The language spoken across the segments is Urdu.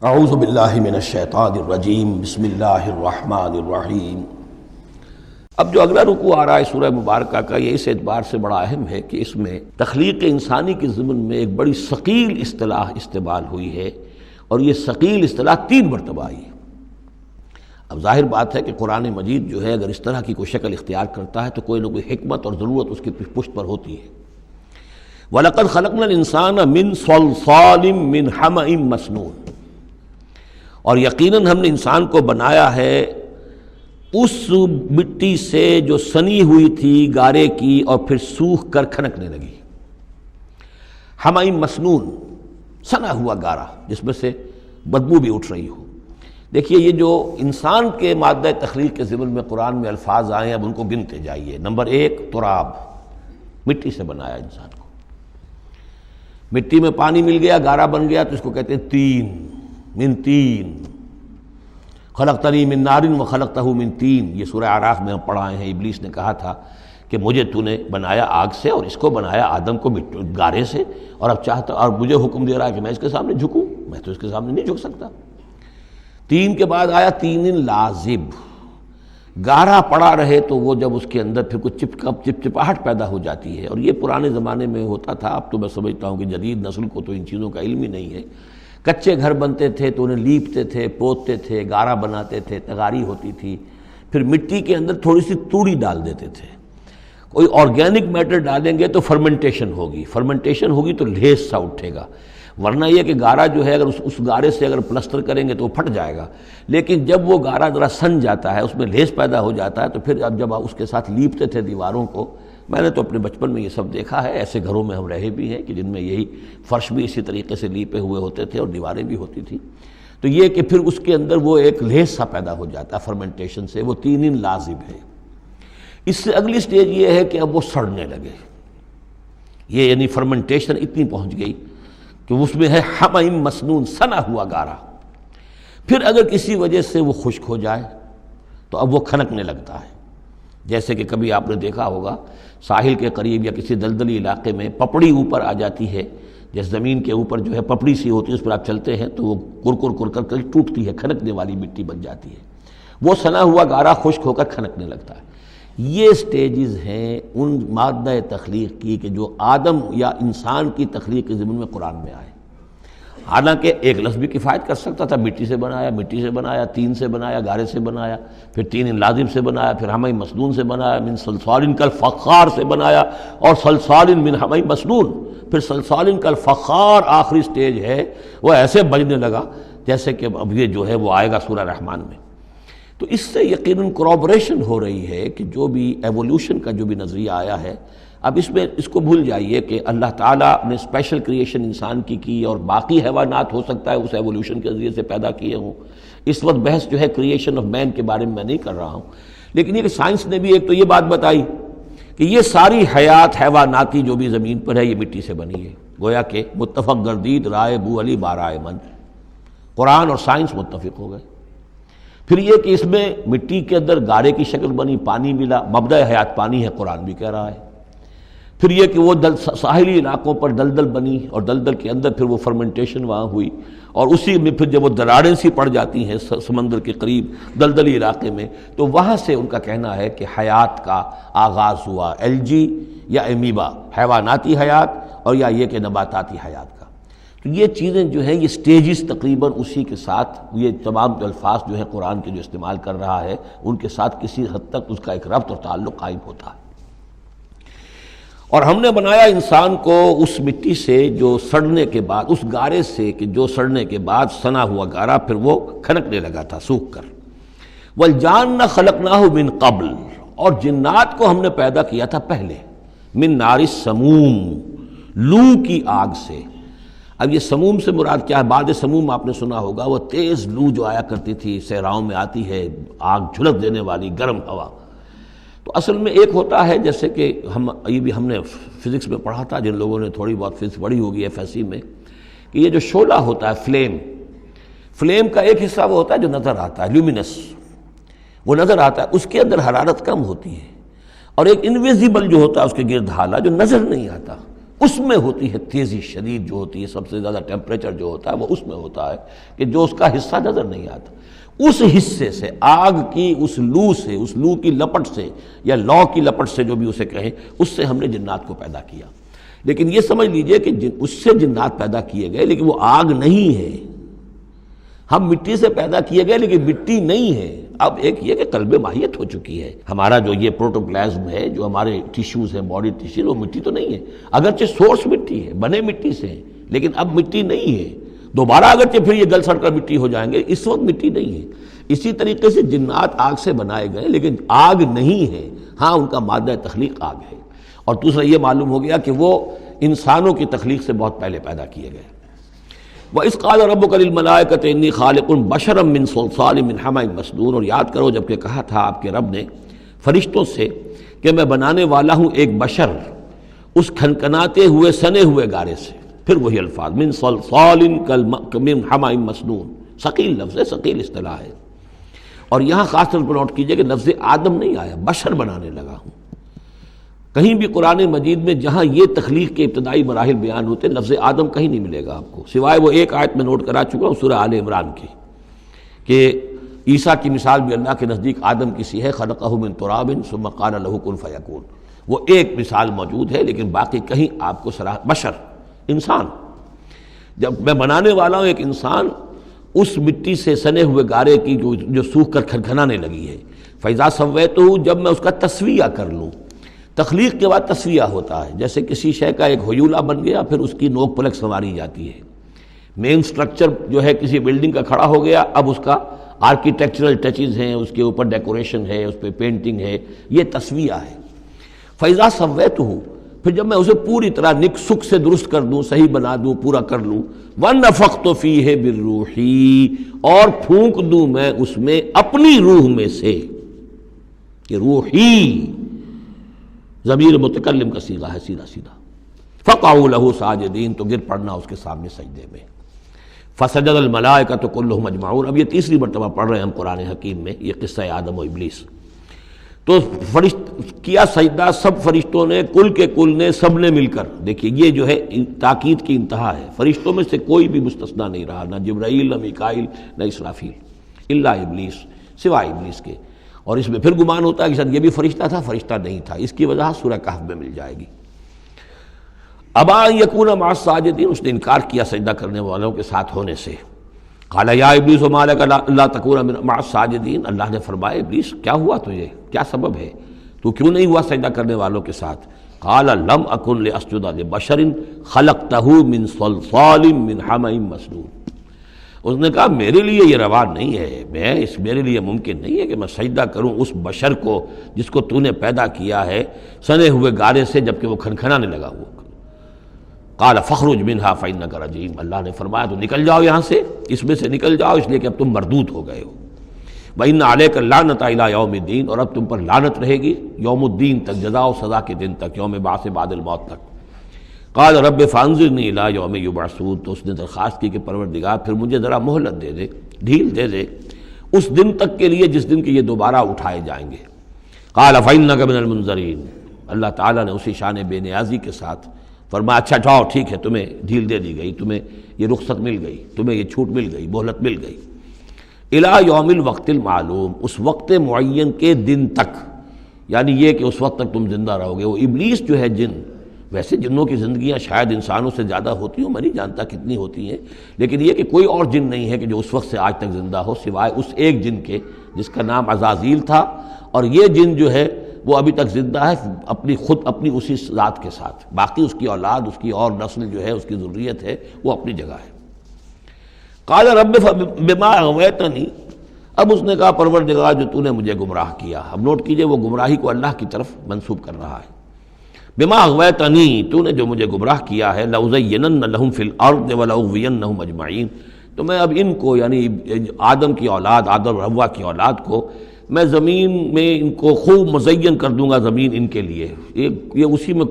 اعوذ باللہ من الشیطان الرجیم بسم اللہ الرحمن الرحیم۔ اب جو اگلا رکوع آ رہا ہے سورہ مبارکہ کا، یہ اس اعتبار سے بڑا اہم ہے کہ اس میں تخلیق انسانی کے ضمن میں ایک بڑی ثقیل اصطلاح استعمال ہوئی ہے، اور یہ ثقیل اصطلاح 3 مرتبہ آئی ہے۔ اب ظاہر بات ہے کہ قرآن مجید جو ہے اگر اس طرح کی کوئی شکل اختیار کرتا ہے تو کوئی نہ کوئی حکمت اور ضرورت اس کی پشت پر ہوتی ہے۔ وَلَقَدْ خَلَقْنَا الْإِنسَانَ مِنْ صَلْصَالٍ مِّنْ حَمَإٍ مَّسْنُونٍ، اور یقیناً ہم نے انسان کو بنایا ہے اس مٹی سے جو سنی ہوئی تھی گارے کی اور پھر سوکھ کر کھنکنے لگی۔ حمأ مسنون، سنا ہوا گارا جس میں سے بدبو بھی اٹھ رہی ہو۔ دیکھیے یہ جو انسان کے مادہ تخلیق کے ضمن میں قرآن میں الفاظ آئے ہیں اب ان کو گنتے جائیے۔ نمبر 1 تراب، مٹی سے بنایا انسان کو۔ مٹی میں پانی مل گیا، گارا بن گیا، تو اس کو کہتے ہیں تین، من تین۔ خلقتنی من نار وخلقتہ من تین، یہ سورہ اعراف میں ہم پڑھائے ہیں۔ ابلیس نے کہا تھا کہ مجھے تو نے بنایا آگ سے اور اس کو بنایا آدم کو گارے سے، اور اب چاہتا اور مجھے حکم دے رہا ہے کہ میں اس کے سامنے جھکوں، میں تو اس کے سامنے نہیں جھک سکتا۔ تین کے بعد آیا تین لازب، گارا پڑا رہے تو وہ جب اس کے اندر پھر کچھ چپچپاہٹ پیدا ہو جاتی ہے، اور یہ پرانے زمانے میں ہوتا تھا۔ اب تو میں سمجھتا ہوں کہ جدید نسل کو تو ان چیزوں کا علم ہی نہیں ہے۔ کچے گھر بنتے تھے تو انہیں لیپتے تھے، پوتتے تھے، گارا بناتے تھے، تغاری ہوتی تھی، پھر مٹی کے اندر تھوڑی سی توڑی ڈال دیتے تھے۔ کوئی آرگینک میٹر ڈالیں گے تو فرمنٹیشن ہوگی، فرمنٹیشن ہوگی تو لیس سا اٹھے گا، ورنہ یہ کہ گارا جو ہے اگر اس گارے سے اگر پلسٹر کریں گے تو وہ پھٹ جائے گا۔ لیکن جب وہ گارا ذرا سن جاتا ہے، اس میں لیس پیدا ہو جاتا ہے، تو پھر اب جب اس کے ساتھ لیپتے تھے دیواروں کو، میں نے تو اپنے بچپن میں یہ سب دیکھا ہے، ایسے گھروں میں ہم رہے بھی ہیں کہ جن میں یہی فرش بھی اسی طریقے سے لیپے ہوئے ہوتے تھے اور دیواریں بھی ہوتی تھیں، تو یہ کہ پھر اس کے اندر وہ ایک لیس سا پیدا ہو جاتا ہے فرمنٹیشن سے، وہ تین لازب ہے۔ اس سے اگلی سٹیج یہ ہے کہ اب وہ سڑنے لگے، یہ یعنی فرمنٹیشن اتنی پہنچ گئی کہ اس میں ہے حمأ مسنون، سنا ہوا گارا۔ پھر اگر کسی وجہ سے وہ خشک ہو جائے تو اب وہ کھنکنے لگتا ہے۔ جیسے کہ کبھی آپ نے دیکھا ہوگا ساحل کے قریب یا کسی دلدلی علاقے میں پپڑی اوپر آ جاتی ہے، جیسے زمین کے اوپر جو ہے پپڑی سی ہوتی ہے، اس پر آپ چلتے ہیں تو وہ کر کر ٹوٹتی ہے، کھنکنے والی مٹی بن جاتی ہے، وہ سنا ہوا گارا خشک ہو کر کھنکنے لگتا ہے۔ یہ سٹیجز ہیں ان مادہ تخلیق کی کہ جو آدم یا انسان کی تخلیق کے ضمن میں قرآن میں آئے۔ حالانکہ ایک لفظ بھی کفایت کر سکتا تھا، مٹی سے بنایا، تین سے بنایا، گارے سے بنایا، پھر تین لازم سے بنایا، پھر حمأ مسنون سے بنایا، من صلصال کالفخار سے بنایا، اور صلصال من حمأ مسنون، پھر صلصال کالفخار آخری سٹیج ہے، وہ ایسے بجنے لگا جیسے کہ اب یہ جو ہے وہ آئے گا سورہ رحمان میں۔ تو اس سے یقیناً کورابریشن ہو رہی ہے کہ جو بھی ایوولوشن کا جو بھی نظریہ آیا ہے، اب اس میں اس کو بھول جائیے کہ اللہ تعالیٰ نے اسپیشل کریشن انسان کی اور باقی حیوانات ہو سکتا ہے اس ایوولوشن کے ذریعے سے پیدا کیے ہوں۔ اس وقت بحث جو ہے کریشن آف مین کے بارے میں نہیں کر رہا ہوں، لیکن یہ کہ سائنس نے بھی ایک تو یہ بات بتائی کہ یہ ساری حیات حیواناتی جو بھی زمین پر ہے یہ مٹی سے بنی ہے، گویا کہ متفق گردید رائے بو علی بارائے من، قرآن اور سائنس متفق ہو گئے۔ پھر یہ کہ اس میں مٹی کے اندر گارے کی شکل بنی، پانی ملا، مبدأ حیات پانی ہے، قرآن بھی کہہ رہا ہے۔ پھر یہ کہ وہ ساحلی علاقوں پر دلدل بنی، اور دلدل کے اندر پھر وہ فرمنٹیشن وہاں ہوئی، اور اسی میں پھر جب وہ دراڑیں سی پڑ جاتی ہیں سمندر کے قریب دلدلی علاقے میں، تو وہاں سے ان کا کہنا ہے کہ حیات کا آغاز ہوا، الجی یا امیبا، حیواناتی حیات، اور یا یہ کہ نباتاتی حیات کا۔ تو یہ چیزیں جو ہیں یہ سٹیجز تقریباً اسی کے ساتھ، یہ تمام الفاظ جو ہے قرآن کے جو استعمال کر رہا ہے ان کے ساتھ کسی حد تک اس کا ایک ربط اور تعلق قائم ہوتا ہے۔ اور ہم نے بنایا انسان کو اس مٹی سے جو سڑنے کے بعد، اس گارے سے کہ جو سڑنے کے بعد سنا ہوا گارا پھر وہ کھنکنے لگا تھا سوکھ کر۔ والجان خلقناہ من قبل، اور جنات کو ہم نے پیدا کیا تھا پہلے، من نار السموم، لو کی آگ سے۔ اب یہ سموم سے مراد کیا ہے؟ بعد سموم آپ نے سنا ہوگا، وہ تیز لو جو آیا کرتی تھی، صحراؤں میں آتی ہے، آگ جھلک دینے والی گرم ہوا۔ تو اصل میں ایک ہوتا ہے جیسے کہ ہم نے فزکس میں پڑھا تھا، جن لوگوں نے تھوڑی بہت فزکس پڑھی ہوگی ایف ایس سی میں، کہ یہ جو شعلہ ہوتا ہے فلیم کا ایک حصہ وہ ہوتا ہے جو نظر آتا ہے، لیومینس، وہ نظر آتا ہے، اس کے اندر حرارت کم ہوتی ہے، اور ایک انویزیبل جو ہوتا ہے اس کے گرد حالہ جو نظر نہیں آتا، اس میں ہوتی ہے تیزی شدید جو ہوتی ہے، سب سے زیادہ ٹیمپریچر جو ہوتا ہے وہ اس میں ہوتا ہے کہ جو اس کا حصہ نظر نہیں آتا، اس حصے سے، آگ کی اس لو سے، اس لو کی لپٹ سے یا لو کی لپٹ سے جو بھی اسے کہیں، اس سے ہم نے جنات کو پیدا کیا۔ لیکن یہ سمجھ لیجئے کہ اس سے جنات پیدا کیے گئے لیکن وہ آگ نہیں ہے۔ ہم مٹی سے پیدا کیے گئے لیکن مٹی نہیں ہے۔ اب ایک یہ کہ قلب ماہیت ہو چکی ہے، ہمارا جو یہ پروٹوپلازم ہے، جو ہمارے ٹیشوز ہیں، باڈی ٹیشوز، وہ مٹی تو نہیں ہے، اگرچہ سورس مٹی ہے، بنے مٹی سے ہیں، لیکن اب مٹی نہیں ہے۔ دوبارہ اگرچہ پھر یہ گل سڑ کر مٹی ہو جائیں گے، اس وقت مٹی نہیں ہے۔ اسی طریقے سے جنات آگ سے بنائے گئے لیکن آگ نہیں ہے، ہاں ان کا مادہ تخلیق آگ ہے۔ اور دوسرا یہ معلوم ہو گیا کہ وہ انسانوں کی تخلیق سے بہت پہلے پیدا کیے گئے۔ وَإِذْ قَالَ رَبُّكَ لِلْمَلَائِكَةِ إِنِّي خَالِقٌ بَشَرًا مِّن صَلْصَالٍ مِّنْ حَمَإٍ مَّسْنُونٍ، اور یاد کرو جب کہ کہا تھا آپ کے رب نے فرشتوں سے کہ میں بنانے والا ہوں ایک بشر اس کھنکھناتے ہوئے سنے ہوئے گارے سے، پھر وہی الفاظ من صلصال من حمأ مسنون، ثقیل لفظ ہے، ثقیل اصطلاح ہے۔ اور یہاں خاص طور پر نوٹ کیجئے کہ لفظ آدم نہیں آیا، بشر بنانے لگا ہوں۔ کہیں بھی قرآن مجید میں جہاں یہ تخلیق کے ابتدائی مراحل بیان ہوتے لفظ آدم کہیں نہیں ملے گا آپ کو، سوائے وہ ایک آیت میں نوٹ کرا چکا ہوں سورہ آل عمران کی، کہ عیسیٰ کی مثال بھی اللہ کے نزدیک آدم کی سی ہے، خلقہ من تراب ثم قال له کن فیکون، وہ ایک مثال موجود ہے، لیکن باقی کہیں آپ کو بشر، انسان، جب میں بنانے والا ہوں ایک انسان اس مٹی سے سنے ہوئے گارے کی جو سوکھ کر کھنکھنانے لگی ہے، فَإِذَا سَوَّيْتُهُ، جب میں اس کا تسویہ کر لوں۔ تخلیق کے بعد تسویہ ہوتا ہے، جیسے کسی شے کا ایک ہیولہ بن گیا پھر اس کی نوک پلک سنواری جاتی ہے، مین سٹرکچر جو ہے کسی بلڈنگ کا کھڑا ہو گیا، اب اس کا آرکیٹیکچرل ٹچز ہیں، اس کے اوپر ڈیکوریشن ہے، اس پہ پینٹنگ ہے، یہ تسویہ ہے۔ فَإِذَا سَوَّيْتُهُ، پھر جب میں اسے پوری طرح نک سک سے درست کر دوں، صحیح بنا دوں، پورا کر لوں، وَنَفَخْتُ فِيهِ مِن رُوحِي، اور پھونک دوں میں اس میں اپنی روح میں سے، کہ روحی ضمیر متکلم کا صیغہ ہے سیدھا سیدھا، فَقَعُوا لَهُ سَاجِدِينَ، تو گر پڑنا اس کے سامنے سجدے میں۔ فَسَجَدَ الْمَلَائِكَةُ كُلُّهُمْ أَجْمَعُونَ، اب یہ تیسری مرتبہ پڑھ رہے ہیں ہم قرآن حکیم میں یہ قصہ آدم و ابلیس۔ تو کیا سجدہ سب فرشتوں نے، کل کے کل نے، سب نے مل کر۔ دیکھیے یہ جو ہے تاکید کی انتہا ہے، فرشتوں میں سے کوئی بھی مستثنیٰ نہیں رہا، نہ جبرائیل، نہ میکائیل، نہ اسرافیل، الا ابلیس، سوائے ابلیس کے۔ اور اس میں پھر گمان ہوتا ہے کہ شاید یہ بھی فرشتہ تھا، فرشتہ نہیں تھا، اس کی وجہ سورہ کہف میں مل جائے گی۔ ابا ان یکون مع الساجدین، اس نے انکار کیا سجدہ کرنے والوں کے ساتھ ہونے سے۔ قال یا ابلیس ما لک الا تکون مع الساجدین، اللہ نے فرمایا ابلیس کیا ہوا تجھے، کیا سبب ہے، تو کیوں نہیں ہوا سجدہ کرنے والوں کے ساتھ؟ قال لم اکن لاسجد لبشر خلقتہ من صلصال من حمأ مسنون، اس نے کہا میرے لیے یہ روا نہیں ہے، میرے لیے ممکن نہیں ہے کہ میں سجدہ کروں اس بشر کو جس کو تو نے پیدا کیا ہے سنے ہوئے گارے سے، جبکہ وہ کھنکھنانے لگا ہوا۔ قال فاخرج منها فإنك رجیم، اللہ نے فرمایا تو نکل جاؤ یہاں سے، اس میں سے نکل جاؤ، اس لیے کہ اب تم مردود ہو گئے ہو۔ وإن عليك اللعنة إلى يوم الدین، اور اب تم پر لعنت رہے گی یوم الدین تک، جزا و سزا کے دن تک، یوم بعث بعد الموت تک۔ قال رب فانظرنی الی یوم یبعثون، تو اس نے درخواست کی کہ پروردگار پھر مجھے ذرا مہلت دے دے، ڈھیل دے دے اس دن تک کے لیے جس دن کے یہ دوبارہ اٹھائے جائیں گے۔ قال فإنک من المنظرین، اللہ تعالیٰ نے اسی شان بے نیازی کے ساتھ فرمایا اچھا جاؤ ٹھیک ہے، تمہیں ڈھیل دے دی گئی، تمہیں یہ رخصت مل گئی، تمہیں یہ چھوٹ مل گئی، مہلت مل گئی۔ الی یوم الوقت المعلوم، اس وقت معین کے دن تک، یعنی یہ کہ اس وقت تک تم زندہ رہو گے۔ وہ ابلیس جو ہے جن، ویسے جنوں کی زندگیاں شاید انسانوں سے زیادہ ہوتی ہوں، میں نہیں جانتا کتنی ہوتی ہیں، لیکن یہ کہ کوئی اور جن نہیں ہے کہ جو اس وقت سے آج تک زندہ ہو سوائے اس ایک جن کے جس کا نام عزازیل تھا، اور یہ جن جو ہے وہ ابھی تک زندہ ہے اپنی اسی ذات کے ساتھ، باقی اس کی اولاد، اس کی اور نسل جو ہے، اس کی ذریت ہے، وہ اپنی جگہ ہے۔ قال رب بما اغویتنی، اب اس نے کہا پروردگار جو تو نے مجھے گمراہ کیا، اب نوٹ کیجئے وہ گمراہی کو اللہ کی طرف منسوب کر رہا ہے۔ بما اغویتنی، تو نے جو مجھے گمراہ کیا ہے، لأزینن لہم فی الارض ولأغوینہم اجمعین، تو میں اب ان کو، یعنی آدم کی اولاد، آدم اور حوا کی اولاد کو، میں زمین میں ان کو خوب مزین کر دوں گا، زمین ان کے لیے یہ اسی میں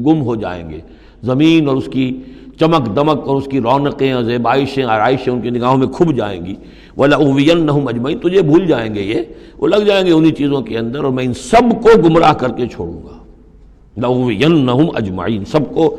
گم ہو جائیں گے، زمین اور اس کی چمک دمک اور اس کی رونقیں اور زیبائشیں آرائشیں ان کی نگاہوں میں کھب جائیں گی۔ وَلَأُغْوِيَنَّهُمْ أَجْمَعِينَ، تجھے بھول جائیں گے، یہ وہ لگ جائیں گے انہی چیزوں کے اندر، اور میں ان سب کو گمراہ کر کے چھوڑوں گا۔ لَأُغْوِيَنَّهُمْ اجمعین، سب کو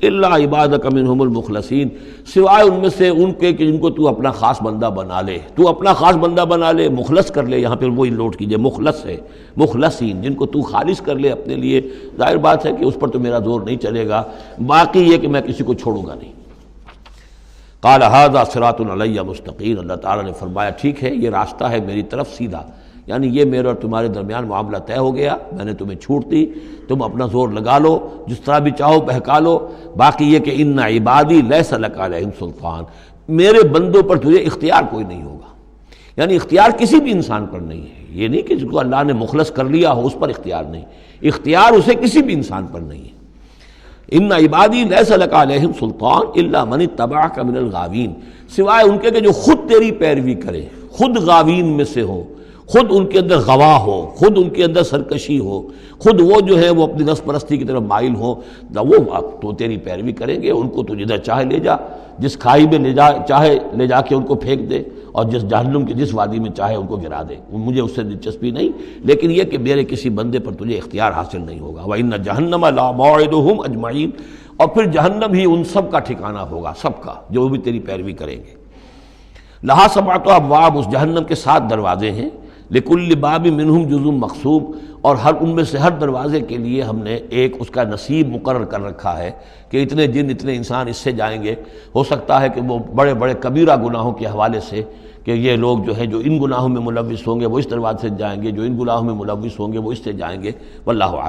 الا عبادک منہم المخلصین، سوائے ان میں سے ان کے کہ جن کو تو اپنا خاص بندہ بنا لے، تو اپنا خاص بندہ بنا لے، مخلص کر لے، یہاں پہ وہی نوٹ کیجئے مخلص ہے، مخلصین، جن کو تو خالص کر لے اپنے لیے، ظاہر بات ہے کہ اس پر تو میرا زور نہیں چلے گا، باقی یہ کہ میں کسی کو چھوڑوں گا نہیں۔ قال ھذا صراط علی مستقیم، اللہ تعالیٰ نے فرمایا ٹھیک ہے، یہ راستہ ہے میری طرف سیدھا، یعنی یہ میرے اور تمہارے درمیان معاملہ طے ہو گیا، میں نے تمہیں چھوٹ دی، تم اپنا زور لگا لو، جس طرح بھی چاہو بہکا لو، باقی یہ کہ ان عبادی لیس لک علیہم سلطان، میرے بندوں پر تجھے اختیار کوئی نہیں ہوگا، یعنی اختیار کسی بھی انسان پر نہیں ہے، یہ نہیں کہ جس کو اللہ نے مخلص کر لیا ہو اس پر اختیار نہیں، اختیار اسے کسی بھی انسان پر نہیں ہے۔ ان عبادی لیس لک علیہم سلطان الا من اتبعک من الغاوین، سوائے ان کے کہ جو خود تیری پیروی کرے، خود غاوین میں سے ہو، خود ان کے اندر غوا ہو، خود ان کے اندر سرکشی ہو، خود وہ جو ہے وہ اپنی نفس پرستی کی طرف مائل ہو، وہ تو تیری پیروی کریں گے، ان کو تو جدھر چاہے لے جا، جس کھائی میں چاہے لے جا کے ان کو پھینک دے، اور جس جہنم کی جس وادی میں چاہے ان کو گرا دے، مجھے اس سے دلچسپی نہیں، لیکن یہ کہ میرے کسی بندے پر تجھے اختیار حاصل نہیں ہوگا۔ وَإِنَّ جَهَنَّمَ لَمَوْعِدُهُمْ أَجْمَعِينَ، اور پھر جہنم ہی ان سب کا ٹھکانہ ہوگا، سب کا جو بھی تیری پیروی کریں گے۔ لَهَا سَبْعَةُ أَبْوَابٍ، اس جہنم کے 7 دروازے ہیں، لِكُلِّ بَابٍ مِّنْهُمْ جُزْءٌ مَقْسُومٌ، اور ہر ان میں سے ہر دروازے کے لیے ہم نے ایک اس کا نصیب مقرر کر رکھا ہے کہ اتنے جن اتنے انسان اس سے جائیں گے، ہو سکتا ہے کہ وہ بڑے بڑے کبیرہ گناہوں کے حوالے سے کہ یہ لوگ جو ہے جو ان گناہوں میں ملوث ہوں گے وہ اس دروازے سے جائیں گے، جو ان گناہوں میں ملوث ہوں گے وہ اس سے جائیں گے، واللہ اعلم۔